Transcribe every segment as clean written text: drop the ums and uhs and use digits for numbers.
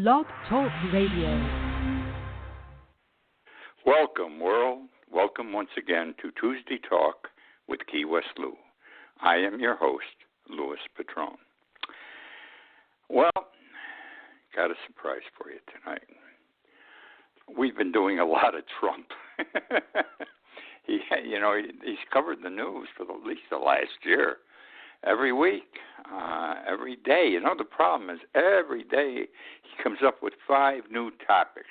Blog Talk Radio. Welcome, world. Welcome once again to Tuesday Talk with Key West Lou. I am your host, Louis Patron. Well, got a surprise for you tonight. We've been doing a lot of Trump. He's covered the news for at least the last year. Every week, every day. You know, the problem is every day he comes up with 5 new topics.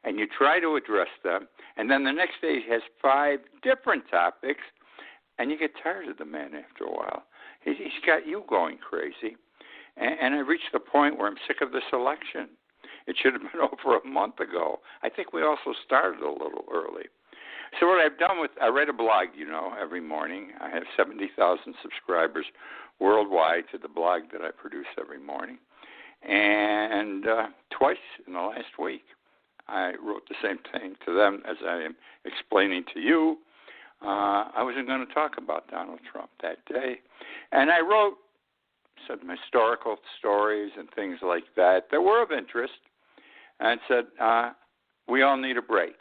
And you try to address them, and then the next day he has 5 different topics, and you get tired of the man after a while. He's got you going crazy. And I reached the point where I'm sick of this election. It should have been over a month ago. I think we also started a little early. So what I've done I write a blog, every morning. I have 70,000 subscribers worldwide to the blog that I produce every morning. And twice in the last week, I wrote the same thing to them as I am explaining to you. I wasn't going to talk about Donald Trump that day. And I wrote some historical stories and things like that were of interest and said, we all need a break.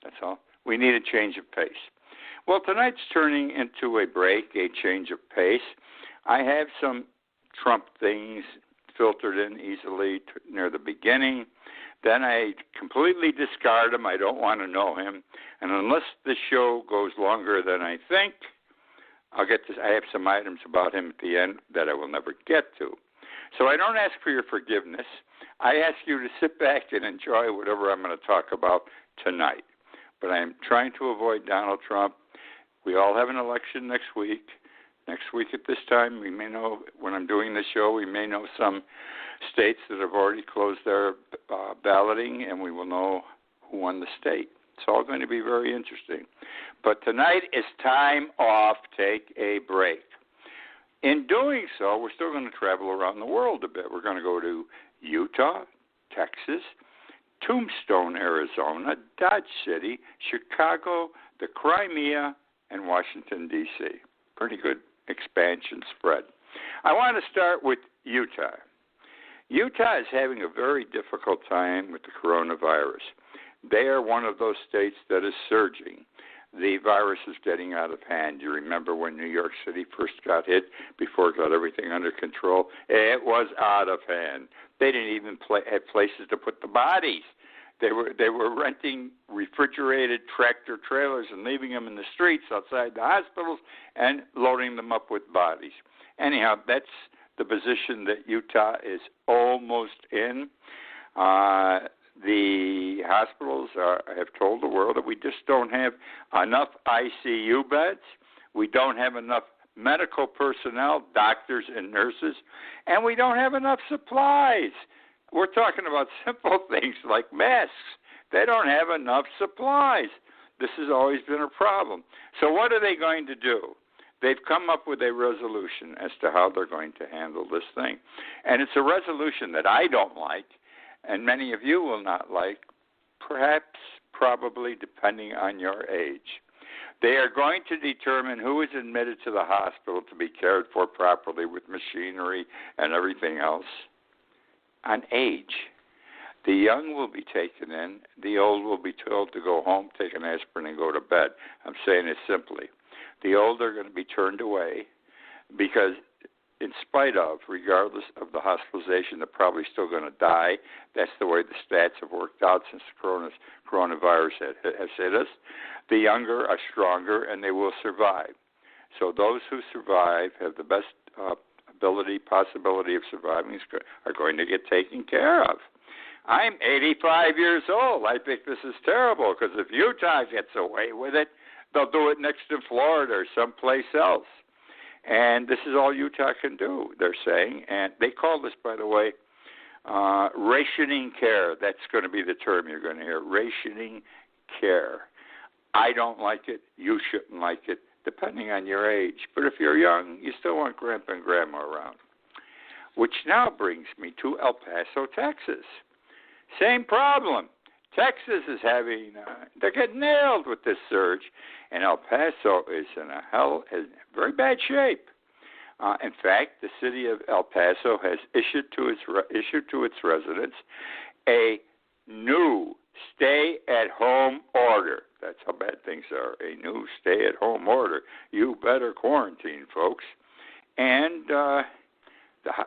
That's all. We need a change of pace. Well, tonight's turning into a break, a change of pace. I have some Trump things filtered in easily near the beginning. Then I completely discard him. I don't want to know him. And unless the show goes longer than I think, I'll get this. I have some items about him at the end that I will never get to. So I don't ask for your forgiveness. I ask you to sit back and enjoy whatever I'm going to talk about tonight. But I am trying to avoid Donald Trump. We all have an election next week. Next week at this time, we may know, when I'm doing the show, we may know some states that have already closed their balloting, and we will know who won the state. It's all going to be very interesting. But tonight is time off, take a break. In doing so, we're still going to travel around the world a bit. We're going to go to Utah, Texas, Tombstone, Arizona, Dodge City, Chicago, the Crimea, and Washington, D.C. Pretty good expansion spread. I want to start with Utah. Utah is having a very difficult time with the coronavirus. They are one of those states that is surging. The virus is getting out of hand. You remember when New York City first got hit, before it got everything under control? It was out of hand. They didn't even have places to put the bodies. They were renting refrigerated tractor trailers and leaving them in the streets outside the hospitals and loading them up with bodies. Anyhow, that's the position that Utah is almost in. The hospitals have told the world that we just don't have enough ICU beds. We don't have enough medical personnel, doctors and nurses, and we don't have enough supplies. We're talking about simple things like masks. They don't have enough supplies. This has always been a problem. So what are they going to do? They've come up with a resolution as to how they're going to handle this thing. And it's a resolution that I don't like, and many of you will not like, perhaps, probably, depending on your age. They are going to determine who is admitted to the hospital to be cared for properly with machinery and everything else on age. The young will be taken in. The old will be told to go home, take an aspirin, and go to bed. I'm saying it simply. The old are going to be turned away because in spite of, regardless of the hospitalization, they're probably still going to die. That's the way the stats have worked out since the coronavirus has hit us. The younger are stronger, and they will survive. So those who survive have the best possibility of surviving are going to get taken care of. I'm 85 years old. I think this is terrible because if Utah gets away with it, they'll do it next to Florida or someplace else. And this is all Utah can do, they're saying. And they call this, by the way, rationing care. That's going to be the term you're going to hear, rationing care. I don't like it. You shouldn't like it, depending on your age. But if you're young, you still want grandpa and grandma around. Which now brings me to El Paso, Texas. Same problem. Texas is they're getting nailed with this surge, and El Paso is in very bad shape. In fact, the city of El Paso has issued to its residents a new stay-at-home order. That's how bad things are. A new stay-at-home order. You better quarantine, folks. And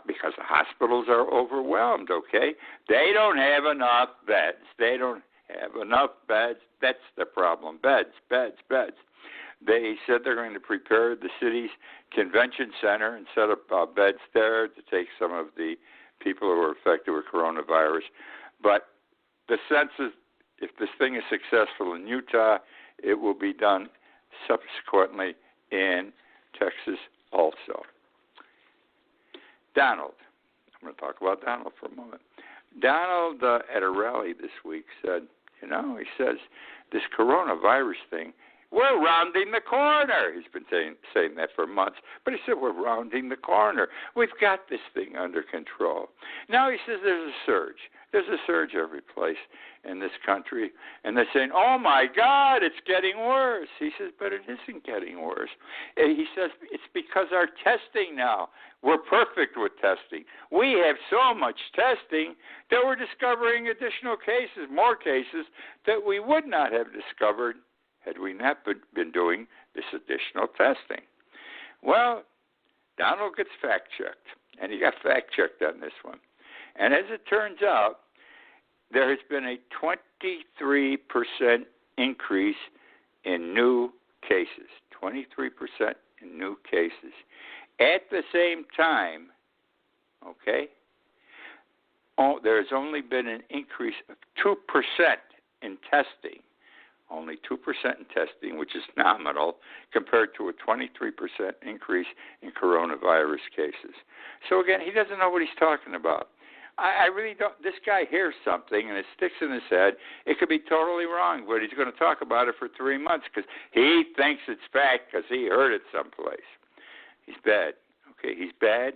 because the hospitals are overwhelmed, okay? They don't have enough beds. They don't have enough beds. That's the problem. Beds. They said they're going to prepare the city's convention center and set up beds there to take some of the people who are affected with coronavirus. But the sense is, if this thing is successful in Utah, it will be done subsequently in Texas also. Donald. I'm going to talk about Donald for a moment. Donald, at a rally this week, said, he says, this coronavirus thing, we're rounding the corner. He's been saying that for months. But he said, we're rounding the corner. We've got this thing under control. Now he says there's a surge. There's a surge every place in this country. And they're saying, oh, my God, it's getting worse. He says, but it isn't getting worse. He says, it's because our testing now, we're perfect with testing. We have so much testing that we're discovering additional cases, more cases that we would not have discovered had we not been doing this additional testing. Well, Donald gets fact-checked, and he got fact-checked on this one. And as it turns out, there has been a 23% increase in new cases, 23% in new cases. At the same time, there's only been an increase of 2% in testing. Only 2% in testing, which is nominal, compared to a 23% increase in coronavirus cases. So again, he doesn't know what he's talking about. I really don't. This guy hears something and it sticks in his head. It could be totally wrong, but he's going to talk about it for 3 months because he thinks it's fact because he heard it someplace. He's bad. Okay, he's bad.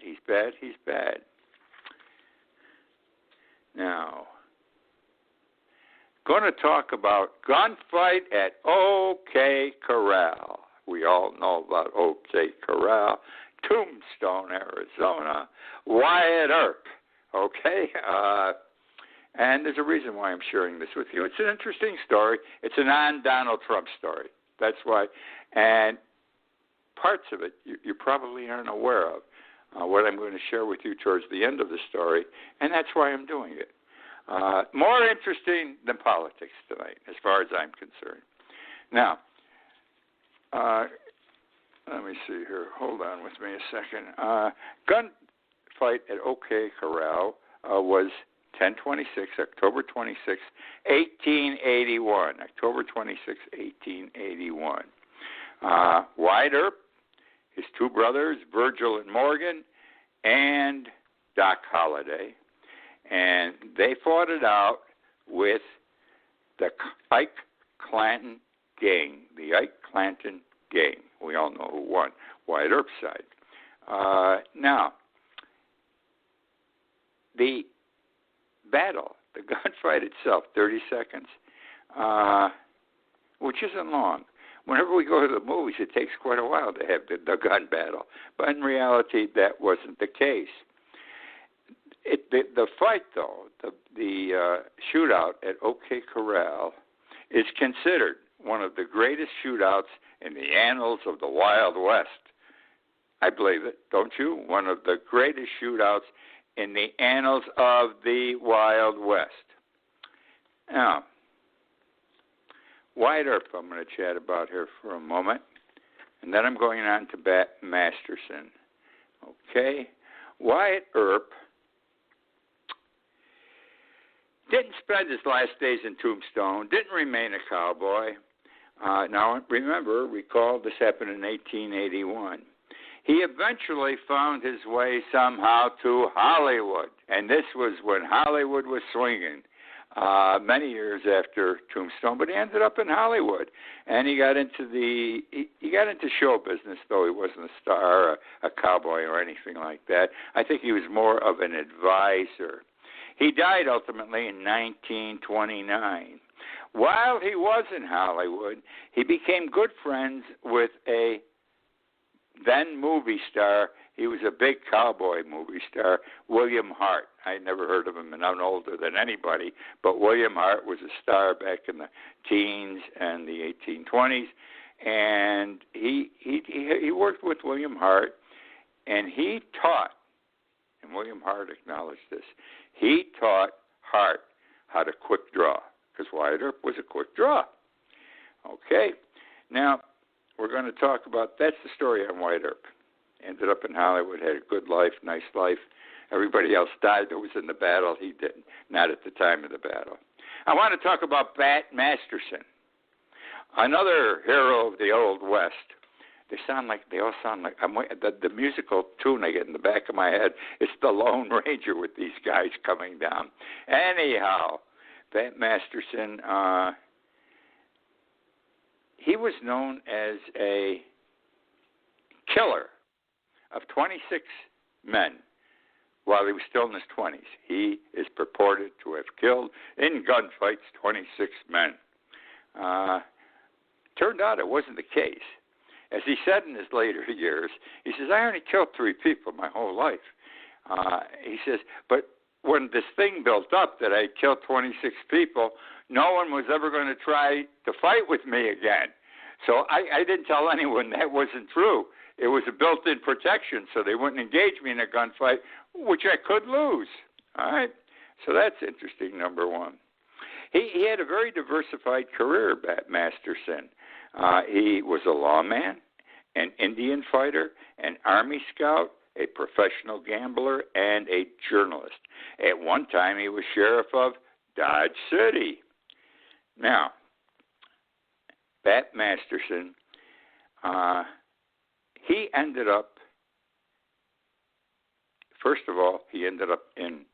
Now, going to talk about gunfight at OK Corral. We all know about OK Corral, Tombstone, Arizona, Wyatt Earp. Okay, and there's a reason why I'm sharing this with you. It's an interesting story. It's a non-Donald Trump story. That's why, and parts of it you probably aren't aware of. What I'm going to share with you towards the end of the story, and that's why I'm doing it. More interesting than politics tonight, as far as I'm concerned. Now, let me see here. Hold on with me a second. Gunfight at OK Corral was October 26, 1881. October 26, 1881. Wyatt Earp, his two brothers, Virgil and Morgan, and Doc Holliday. And they fought it out with the Ike Clanton gang, the Ike Clanton gang. We all know who won, Wyatt Earp's side. Now, the battle, the gunfight itself, 30 seconds, which isn't long. Whenever we go to the movies, it takes quite a while to have the gun battle. But in reality, that wasn't the case. The fight, though, the shootout at OK Corral is considered one of the greatest shootouts in the annals of the Wild West. I believe it, don't you? One of the greatest shootouts in the annals of the Wild West. Now, Wyatt Earp I'm going to chat about here for a moment, and then I'm going on to Masterson. Okay? Wyatt Earp didn't spend his last days in Tombstone, didn't remain a cowboy. Now, recall this happened in 1881. He eventually found his way somehow to Hollywood, and this was when Hollywood was swinging. Many years after Tombstone, but he ended up in Hollywood, and he got into show business. Though he wasn't a star, a cowboy, or anything like that. I think he was more of an advisor. He died ultimately in 1929. While he was in Hollywood, he became good friends with a then movie star he was a big cowboy movie star, William Hart. I never heard of him, and I'm older than anybody, but William Hart was a star back in the teens and the 1820s, and he worked with William Hart, and he taught, and William Hart acknowledged this, he taught Hart how to quick draw, because Wyatt Earp was a quick draw. Okay, now we're going to talk about, that's the story on Wyatt Earp. Ended up in Hollywood, had a good life, nice life. Everybody else died that was in the battle. He didn't, not at the time of the battle. I want to talk about Bat Masterson, another hero of the Old West. They all sound like, the musical tune I get in the back of my head, it's the Lone Ranger with these guys coming down. Anyhow, Bat Masterson, he was known as a killer of 26 men while he was still in his 20s. He is purported to have killed in gunfights 26 men. Turned out it wasn't the case. As he said in his later years, he says, I only killed 3 people my whole life. He says, but when this thing built up that I killed 26 people, no one was ever going to try to fight with me again. So I didn't tell anyone that wasn't true. It was a built-in protection, so they wouldn't engage me in a gunfight, which I could lose. All right? So that's interesting, number one. He had a very diversified career, Bat Masterson. He was a lawman, an Indian fighter, an Army scout, a professional gambler, and a journalist. At one time, he was sheriff of Dodge City. Now, Bat Masterson, he ended up, first of all, he ended up in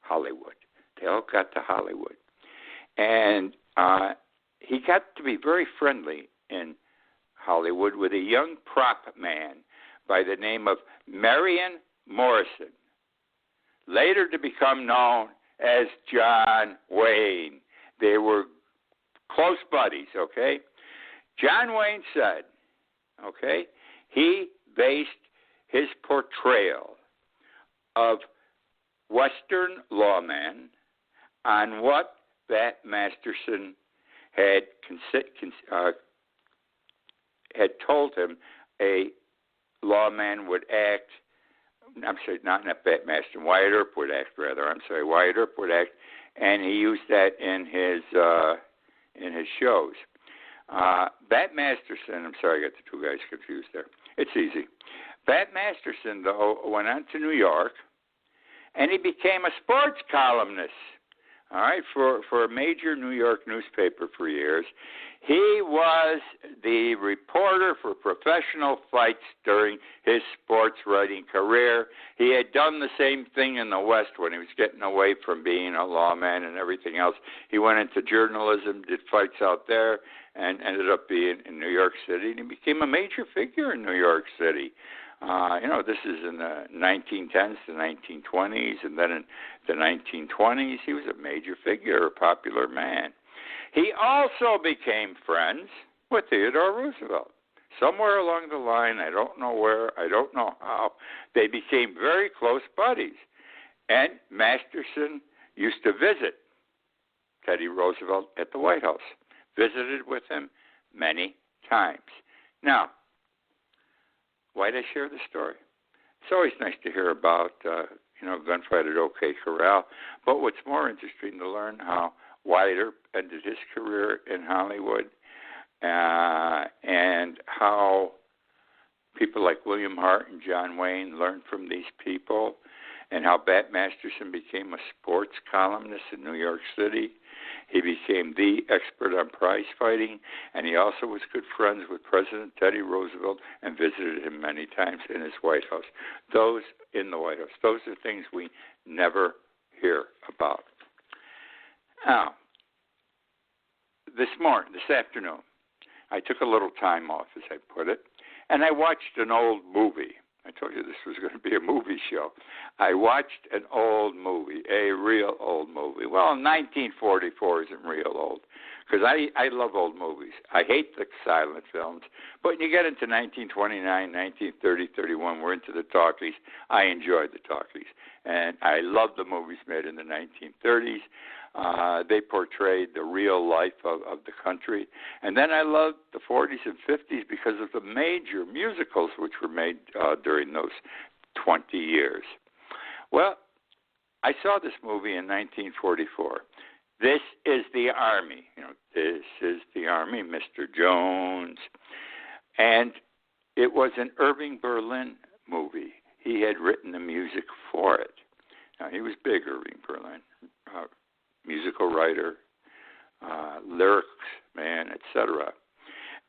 Hollywood. They all got to Hollywood. And he got to be very friendly in Hollywood with a young prop man by the name of Marion Morrison, later to become known as John Wayne. They were close buddies, okay? John Wayne said, okay, he based his portrayal of Western lawmen on what Bat Masterson had told him a lawman would act. I'm sorry, not Bat Masterson. Wyatt Earp would act, rather. I'm sorry, Wyatt Earp would act, and he used that in his shows. Bat Masterson, I'm sorry, I got the two guys confused there. It's easy. Bat Masterson, though, went on to New York, and he became a sports columnist, all right, for a major New York newspaper for years. He was the reporter for professional fights during his sports writing career. He had done the same thing in the West when he was getting away from being a lawman and everything else. He went into journalism, did fights out there, and ended up being in New York City, and he became a major figure in New York City. This is in the 1910s to 1920s, and then in the 1920s, he was a major figure, a popular man. He also became friends with Theodore Roosevelt. Somewhere along the line, I don't know where, I don't know how, they became very close buddies. And Masterson used to visit Teddy Roosevelt at the White House, visited with him many times. Now, why did I share this story? It's always nice to hear about, gunfight at OK Corral, but what's more interesting to learn how Wyatt Earp ended his career in Hollywood, and how people like William Hart and John Wayne learned from these people, and how Bat Masterson became a sports columnist in New York City. He became the expert on prize fighting, and he also was good friends with President Teddy Roosevelt and visited him many times in his White House. Those are things we never hear about. Now, this afternoon, I took a little time off, as I put it, and I watched an old movie. I told you this was going to be a movie show. I watched an old movie, a real old movie. Well, 1944 isn't real old. because I love old movies. I hate the silent films, but when you get into 1929, 1930, 31, we're into the talkies. I enjoy the talkies, and I love the movies made in the 1930s. They portrayed the real life of the country. And then I loved the 40s and 50s because of the major musicals which were made during those 20 years. Well, I saw this movie in 1944. This is the Army. This is the Army, Mr. Jones. And it was an Irving Berlin movie. He had written the music for it. Now, he was big, Irving Berlin. Musical writer, lyrics man, etc.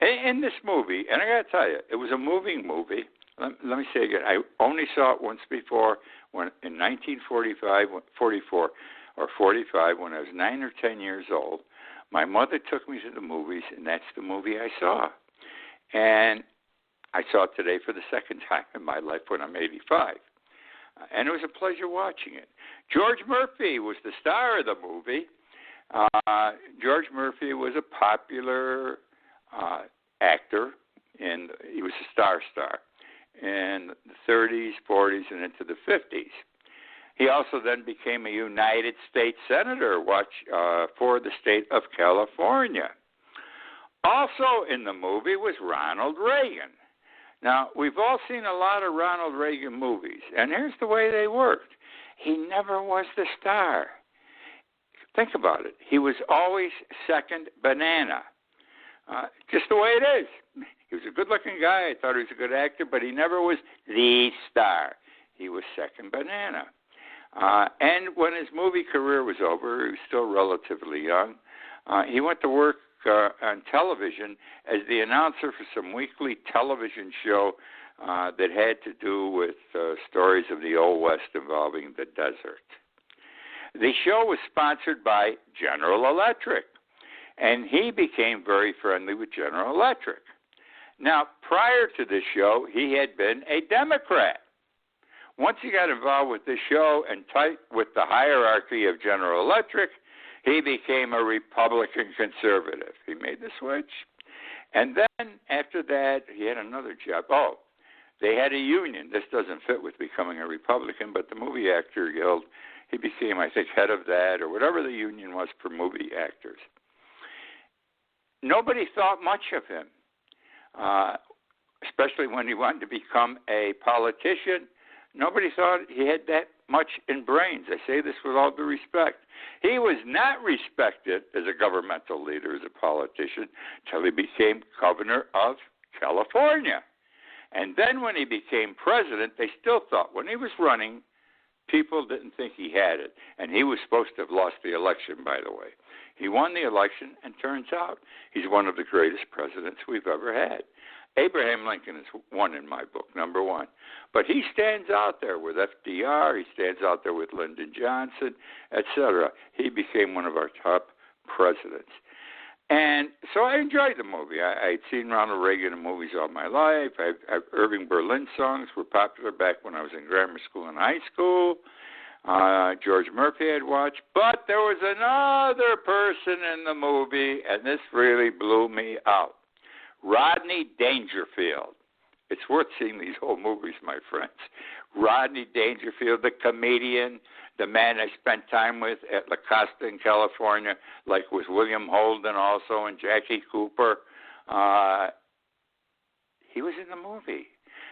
In this movie, and I got to tell you, it was a moving movie. Let me say again, I only saw it once before when in 1944 or 45 when I was 9 or 10 years old. My mother took me to the movies, and that's the movie I saw. And I saw it today for the second time in my life when I'm 85. And it was a pleasure watching it. George Murphy was the star of the movie. George Murphy was a popular actor, and he was a star in the 30s, 40s, and into the 50s. He also then became a United States Senator for the state of California. Also in the movie was Ronald Reagan. Now, we've all seen a lot of Ronald Reagan movies, and here's the way they worked. He never was the star. Think about it. He was always second banana, just the way it is. He was a good-looking guy. I thought he was a good actor, but he never was the star. He was second banana. And when his movie career was over, he was still relatively young, he went to work on television as the announcer for some weekly television show that had to do with stories of the Old West involving the desert. The show was sponsored by General Electric, and he became very friendly with General Electric. Now, prior to this show, he had been a Democrat. Once he got involved with this show and tight with the hierarchy of General Electric, he became a Republican conservative. He made the switch. And then after that, he had another job. Oh, they had a union. This doesn't fit with becoming a Republican, but the Movie Actor Guild, he became, I think, head of that or whatever the union was for movie actors. Nobody thought much of him, especially when he wanted to become a politician. Nobody thought he had that much in brains. I say this with all due respect. He was not respected as a governmental leader, as a politician, until he became governor of California. And then when he became president, they still thought when he was running, people didn't think he had it. And he was supposed to have lost the election, by the way. He won the election, and turns out he's one of the greatest presidents we've ever had. Abraham Lincoln is one in my book, number one. But he stands out there with FDR. He stands out there with Lyndon Johnson, etc. He became one of our top presidents. And so I enjoyed the movie. I'd seen Ronald Reagan in movies all my life. Irving Berlin songs were popular back when I was in grammar school and high school. George Murphy I'd watched. But there was another person in the movie, and this really blew me out. Rodney Dangerfield. It's worth seeing these old movies, my friends. Rodney Dangerfield, the comedian, the man I spent time with at La Costa in California, like with William Holden also and Jackie Cooper. He was in the movie.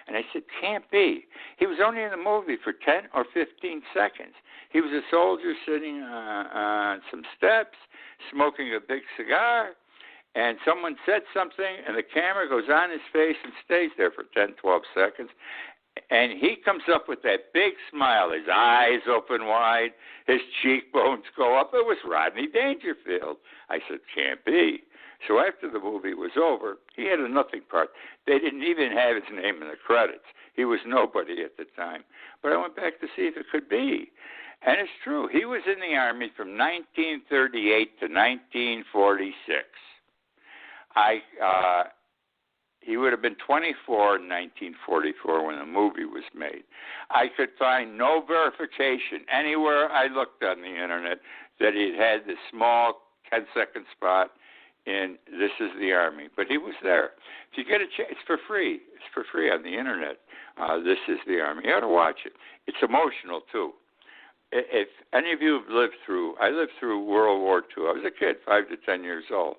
And I said, can't be. He was only in the movie for 10 or 15 seconds. He was a soldier sitting on some steps, smoking a big cigar. And someone said something, and the camera goes on his face and stays there for 10, 12 seconds. And he comes up with that big smile, his eyes open wide, his cheekbones go up. It was Rodney Dangerfield. I said, can't be. So after the movie was over, he had a nothing part. They didn't even have his name in the credits. He was nobody at the time. But I went back to see if it could be. And it's true. He was in the Army from 1938 to 1946. He would have been 24 in 1944 when the movie was made. I could find no verification anywhere I looked on the internet that he had this small 10-second spot in This Is the Army, but he was there. If you get a chance, it's for free. It's for free on the internet. This Is the Army. You ought to watch it. It's emotional too. If any of you have I lived through World War II. I was a kid, 5 to 10 years old.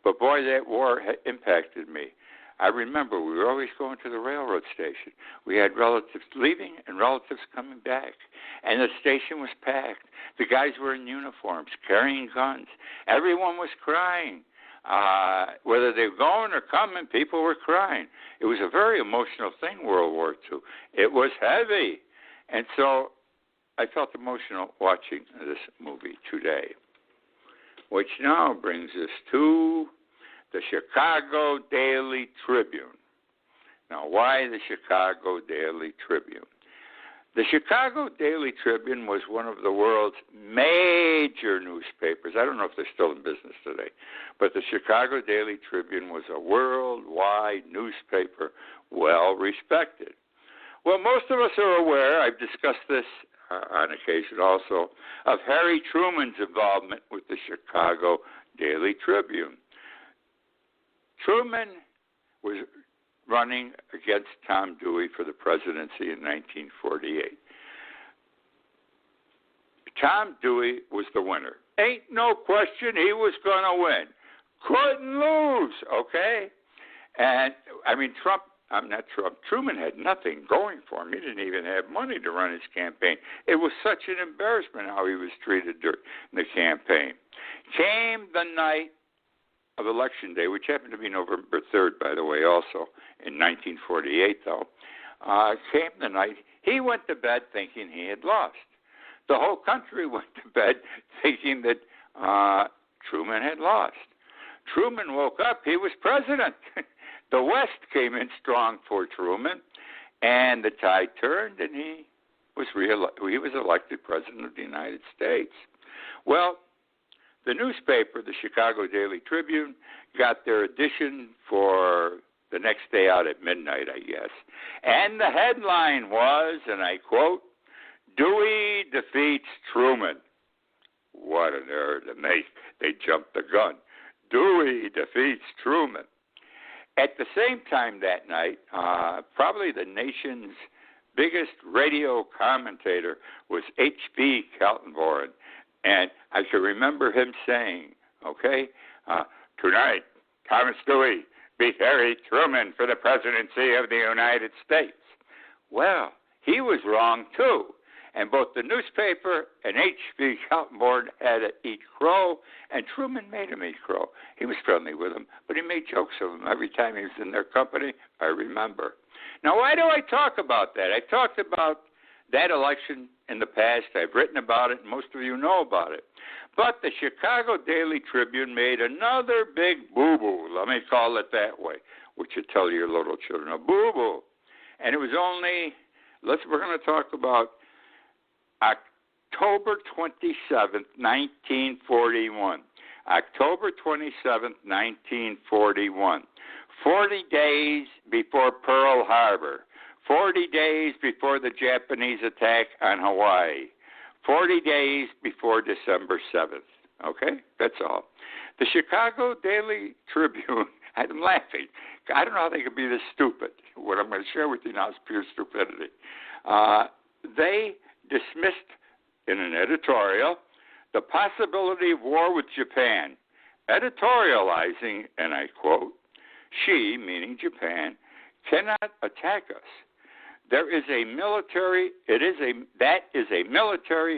But boy, that war impacted me. I remember we were always going to the railroad station. We had relatives leaving and relatives coming back. And the station was packed. The guys were in uniforms, carrying guns. Everyone was crying. Whether they were going or coming, people were crying. It was a very emotional thing, World War II. It was heavy. And so I felt emotional watching this movie today, which now brings us to the Chicago Daily Tribune. Now, why the Chicago Daily Tribune? The Chicago Daily Tribune was one of the world's major newspapers. I don't know if they're still in business today, but the Chicago Daily Tribune was a worldwide newspaper, well respected. Well, most of us are aware, I've discussed this on occasion also, of Harry Truman's involvement with the Chicago Daily Tribune. Truman was running against Tom Dewey for the presidency in 1948. Tom Dewey was the winner. Ain't no question he was going to win. Couldn't lose, okay? And, Truman had nothing going for him. He didn't even have money to run his campaign. It was such an embarrassment how he was treated during the campaign. Came the night of Election Day, which happened to be November 3rd, by the way, also in 1948, though, came the night. He went to bed thinking he had lost. The whole country went to bed thinking that Truman had lost. Truman woke up. He was president. The West came in strong for Truman, and the tide turned, and he was elected president of the United States. Well, the newspaper, the Chicago Daily Tribune, got their edition for the next day out at midnight, I guess. And the headline was, and I quote, "Dewey defeats Truman." What an error to make. They jumped the gun. Dewey defeats Truman. At the same time that night, probably the nation's biggest radio commentator was H.B. Kaltenborn. And I can remember him saying, tonight, Thomas Dewey beat Harry Truman for the presidency of the United States. Well, he was wrong, too. And both the newspaper and H.B. Kaltenborn had to eat crow, and Truman made him eat crow. He was friendly with him, but he made jokes of him every time he was in their company, I remember. Now, why do I talk about that? I talked about that election in the past. I've written about it, and most of you know about it. But the Chicago Daily Tribune made another big boo-boo, let me call it that way, which you tell your little children, a boo-boo. And it was only, we're going to talk about October 27th, 1941. October 27th, 1941. 40 days before Pearl Harbor. 40 days before the Japanese attack on Hawaii. 40 days before December 7th. Okay? That's all. The Chicago Daily Tribune, I'm laughing. I don't know how they could be this stupid. What I'm going to share with you now is pure stupidity. They dismissed in an editorial the possibility of war with Japan, editorializing, and I quote, "She," meaning Japan, "cannot attack us. That is a military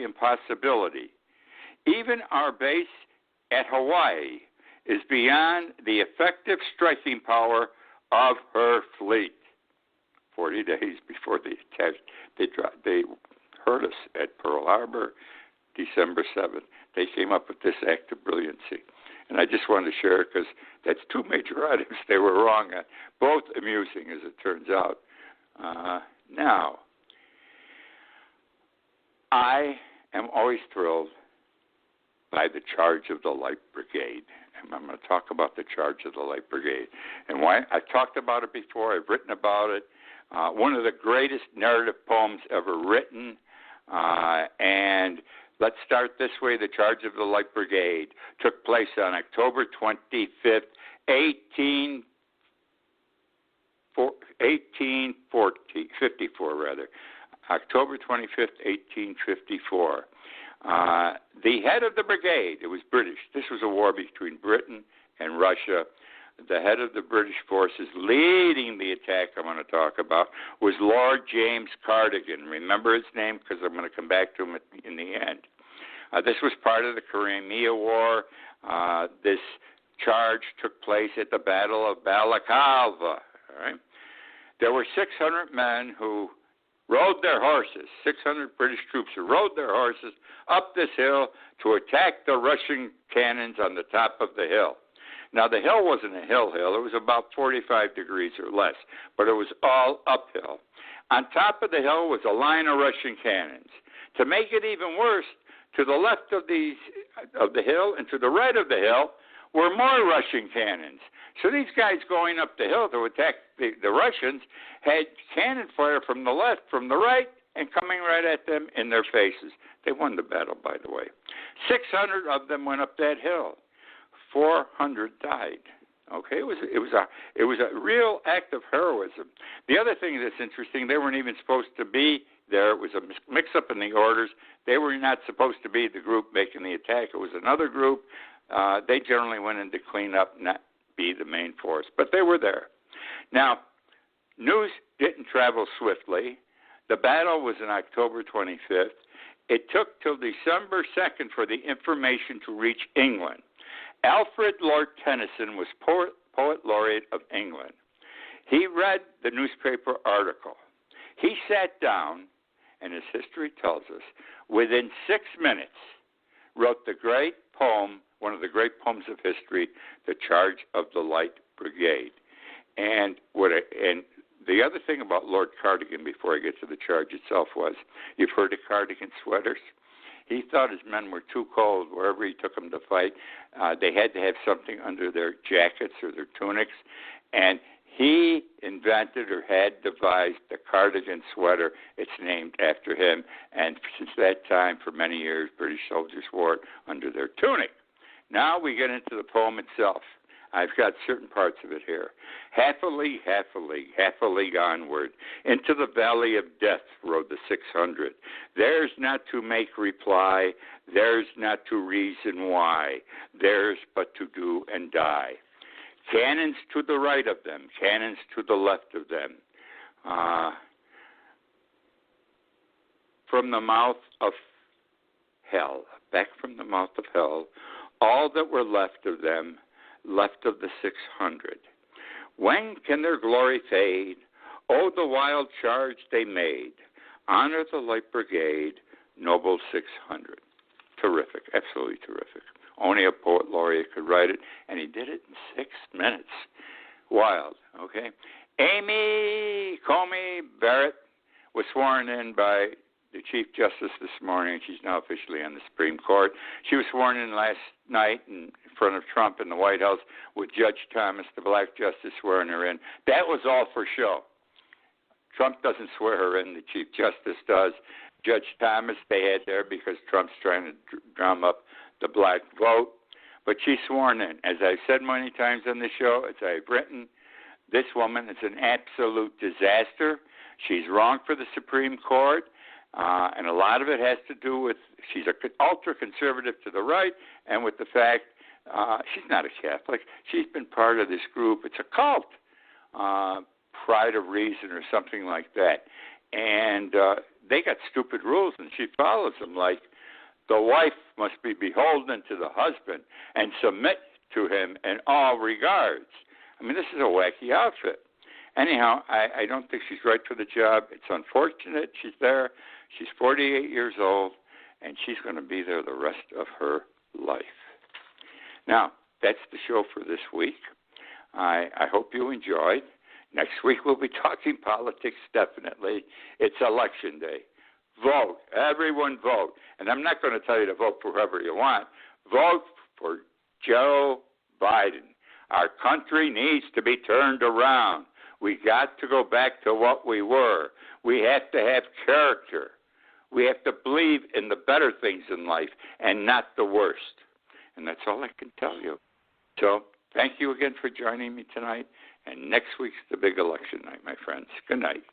impossibility. Even our base at Hawaii is beyond the effective striking power of her fleet." 40 days before the attack, they hurt us at Pearl Harbor, December 7th. They came up with this act of brilliancy. And I just wanted to share it because that's two major items they were wrong on, both amusing as it turns out. Now, I am always thrilled by the charge of the Light Brigade. And I'm going to talk about the charge of the Light Brigade. And why? I've talked about it before. I've written about it. One of the greatest narrative poems ever written. And Let's start this way. The charge of the Light Brigade took place on October 25th, 1854, rather. October 25th, 1854. The head of the brigade, it was British. This was a war between Britain and Russia. The head of the British forces leading the attack I'm going to talk about was Lord James Cardigan. Remember his name because I'm going to come back to him in the end. This was part of the Crimea War. This charge took place at the Battle of Balaclava. All right? There were 600 men who rode their horses, 600 British troops who rode their horses up this hill to attack the Russian cannons on the top of the hill. Now, the hill wasn't a hill. It was about 45 degrees or less, but it was all uphill. On top of the hill was a line of Russian cannons. To make it even worse, to the left of the hill and to the right of the hill were more Russian cannons. So these guys going up the hill to attack the Russians had cannon fire from the left, from the right, and coming right at them in their faces. They won the battle, by the way. 600 of them went up that hill. 400 died. Okay, it was a real act of heroism. The other thing that's interesting, they weren't even supposed to be there. It was a mix-up in the orders. They were not supposed to be the group making the attack. It was another group. They generally went in to clean up, not be the main force, but they were there. Now, news didn't travel swiftly. The battle was on October 25th. It took till December 2nd for the information to reach England. Alfred Lord Tennyson was poet laureate of England. He read the newspaper article. He sat down, and as history tells us, within 6 minutes, wrote the great poem, one of the great poems of history, The Charge of the Light Brigade. And the other thing about Lord Cardigan, before I get to the charge itself, was, you've heard of cardigan sweaters? He thought his men were too cold wherever he took them to fight. They had to have something under their jackets or their tunics. And he invented or had devised the cardigan sweater. It's named after him. And since that time, for many years, British soldiers wore it under their tunic. Now we get into the poem itself. I've got certain parts of it here. Half a league onward, into the valley of death rode the 600. Theirs not to make reply, theirs not to reason why, theirs but to do and die. Cannons to the right of them, cannons to the left of them. From the mouth of hell, back from the mouth of hell, all that were left of them, left of the 600. When can their glory fade? Oh, the wild charge they made. Honor the Light Brigade, noble 600. Terrific, absolutely terrific. Only a poet laureate could write it, and he did it in 6 minutes. Wild, okay? Amy Coney Barrett was sworn in by the Chief Justice this morning. She's now officially on the Supreme Court. She was sworn in last night in front of Trump in the White House with Judge Thomas, the black justice, swearing her in. That was all for show. Trump doesn't swear her in. The Chief Justice does. Judge Thomas they had there because Trump's trying to drum up the black vote. But she's sworn in. As I've said many times on the show, as I've written, this woman is an absolute disaster. She's wrong for the Supreme Court. And a lot of it has to do with she's an ultra-conservative to the right and with the fact she's not a Catholic. She's been part of this group. It's a cult, Pride of Reason or something like that. And they got stupid rules, and she follows them, like the wife must be beholden to the husband and submit to him in all regards. I mean, this is a wacky outfit. Anyhow, I don't think she's right for the job. It's unfortunate she's there. She's 48 years old, and she's going to be there the rest of her life. Now, that's the show for this week. I hope you enjoyed. Next week we'll be talking politics, definitely. It's Election Day. Vote. Everyone vote. And I'm not going to tell you to vote for whoever you want. Vote for Joe Biden. Our country needs to be turned around. We got to go back to what we were. We have to have character. We have to believe in the better things in life and not the worst. And that's all I can tell you. So thank you again for joining me tonight. And next week's the big election night, my friends. Good night.